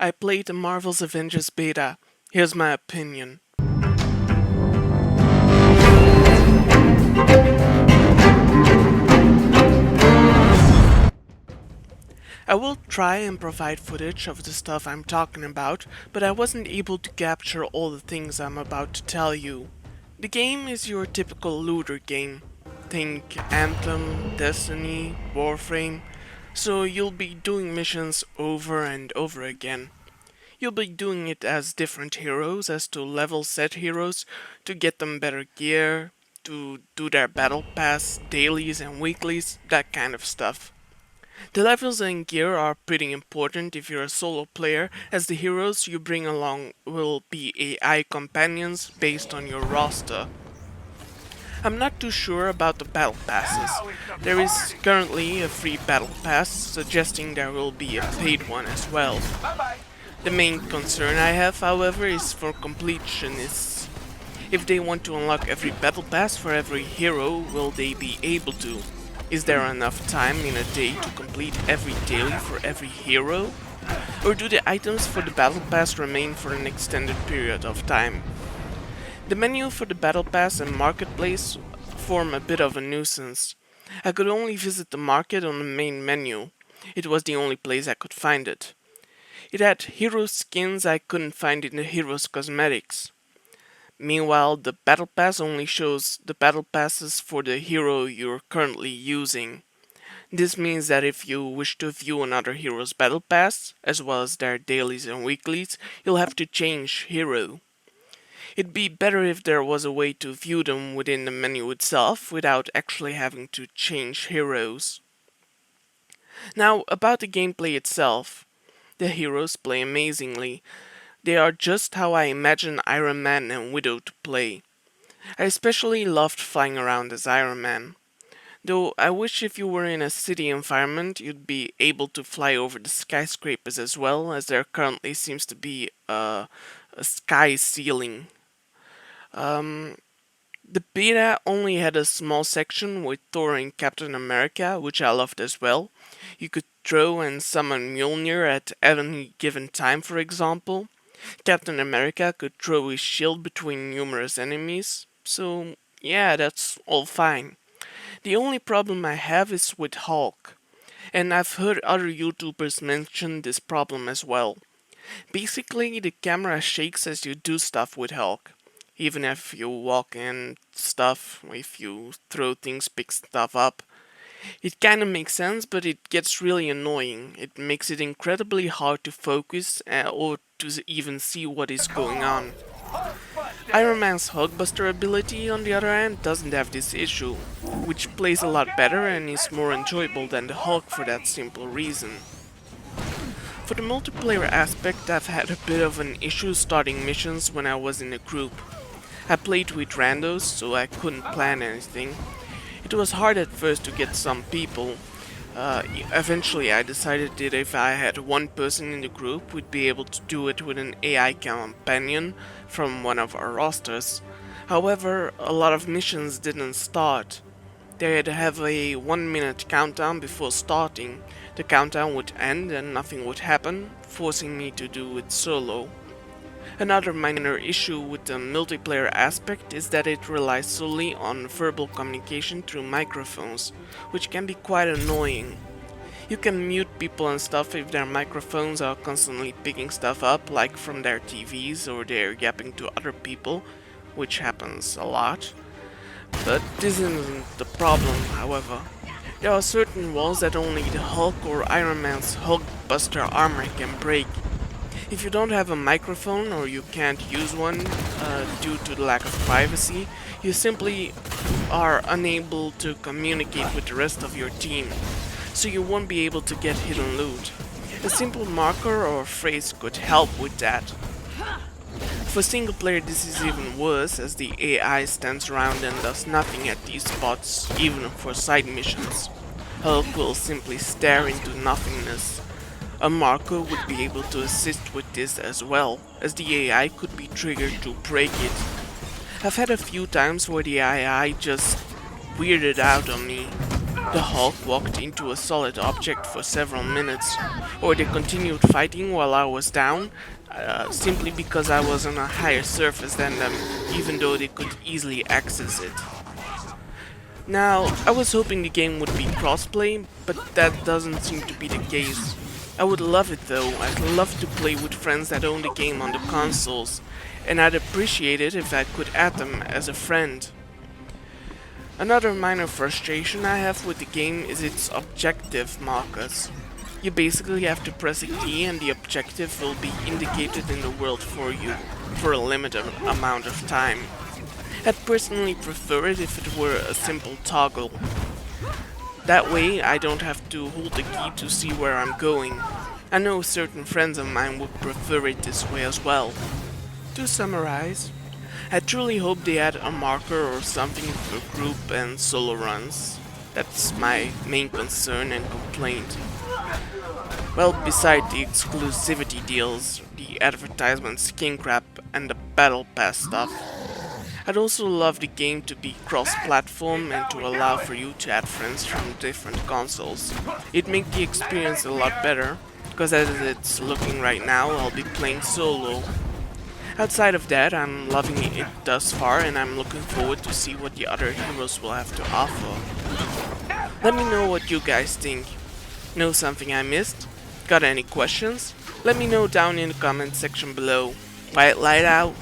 I played the Marvel's Avengers beta. Here's my opinion. I will try and provide footage of the stuff I'm talking about, but I wasn't able to capture all the things I'm about to tell you. The game is your typical looter game. Think Anthem, Destiny, Warframe, so you'll be doing missions over and over again. You'll be doing it as different heroes, as to level set heroes, to get them better gear, to do their battle pass, dailies and weeklies, that kind of stuff. The levels and gear are pretty important if you're a solo player, as the heroes you bring along will be AI companions based on your roster. I'm not too sure about the battle passes. There is currently a free battle pass, suggesting there will be a paid one as well. The main concern I have, however, is for completionists. If they want to unlock every battle pass for every hero, will they be able to? Is there enough time in a day to complete every daily for every hero? Or do the items for the battle pass remain for an extended period of time? The menu for the battle pass and marketplace form a bit of a nuisance. I could only visit the market on the main menu. It was the only place I could find it. It had hero skins I couldn't find in the hero's cosmetics. Meanwhile, the battle pass only shows the battle passes for the hero you're currently using. This means that if you wish to view another hero's battle pass, as well as their dailies and weeklies, you'll have to change hero. It'd be better if there was a way to view them within the menu itself without actually having to change heroes. Now, about the gameplay itself. The heroes play amazingly. They are just how I imagine Iron Man and Widow to play. I especially loved flying around as Iron Man. Though I wish if you were in a city environment you'd be able to fly over the skyscrapers as well, as there currently seems to be a sky ceiling. The beta only had a small section with Thor and Captain America, which I loved as well. You could throw and summon Mjolnir at any given time, for example. Captain America could throw his shield between numerous enemies, so yeah, that's all fine. The only problem I have is with Hulk, and I've heard other YouTubers mention this problem as well. Basically, the camera shakes as you do stuff with Hulk. Even if you walk and stuff, if you throw things, pick stuff up. It kinda makes sense, but it gets really annoying. It makes it incredibly hard to focus or to even see what is going on. Iron Man's Hulkbuster ability, on the other hand, doesn't have this issue, which plays a lot better and is more enjoyable than the Hulk for that simple reason. For the multiplayer aspect, I've had a bit of an issue starting missions when I was in a group. I played with randos, so I couldn't plan anything. It was hard at first to get some people. Eventually I decided that if I had one person in the group, we'd be able to do it with an AI companion from one of our rosters. However, a lot of missions didn't start. They'd have a 1 minute countdown before starting. The countdown would end and nothing would happen, forcing me to do it solo. Another minor issue with the multiplayer aspect is that it relies solely on verbal communication through microphones, which can be quite annoying. You can mute people and stuff if their microphones are constantly picking stuff up, like from their TVs, or they're yapping to other people, which happens a lot. But this isn't the problem, however. There are certain walls that only the Hulk or Iron Man's Hulkbuster armor can break. If you don't have a microphone or you can't use one due to the lack of privacy, you simply are unable to communicate with the rest of your team, so you won't be able to get hidden loot. A simple marker or phrase could help with that. For single player this is even worse, as the AI stands around and does nothing at these spots, even for side missions. Hulk will simply stare into nothingness. A marker would be able to assist with this as well, as the AI could be triggered to break it. I've had a few times where the AI just weirded out on me. The Hulk walked into a solid object for several minutes, or they continued fighting while I was down, simply because I was on a higher surface than them, even though they could easily access it. Now, I was hoping the game would be crossplay, but that doesn't seem to be the case. I would love it though. I'd love to play with friends that own the game on the consoles, and I'd appreciate it if I could add them as a friend. Another minor frustration I have with the game is its objective markers. You basically have to press a key and the objective will be indicated in the world for you, for a limited amount of time. I'd personally prefer it if it were a simple toggle. That way I don't have to hold the key to see where I'm going. I know certain friends of mine would prefer it this way as well. To summarize, I truly hope they add a marker or something for group and solo runs. That's my main concern and complaint. Well, beside the exclusivity deals, the advertisement skin crap, and the battle pass stuff, I'd also love the game to be cross-platform and to allow for you to add friends from different consoles. It'd make the experience a lot better, because as it's looking right now, I'll be playing solo. Outside of that, I'm loving it thus far and I'm looking forward to see what the other heroes will have to offer. Let me know what you guys think. Know something I missed? Got any questions? Let me know down in the comment section below. White Light out!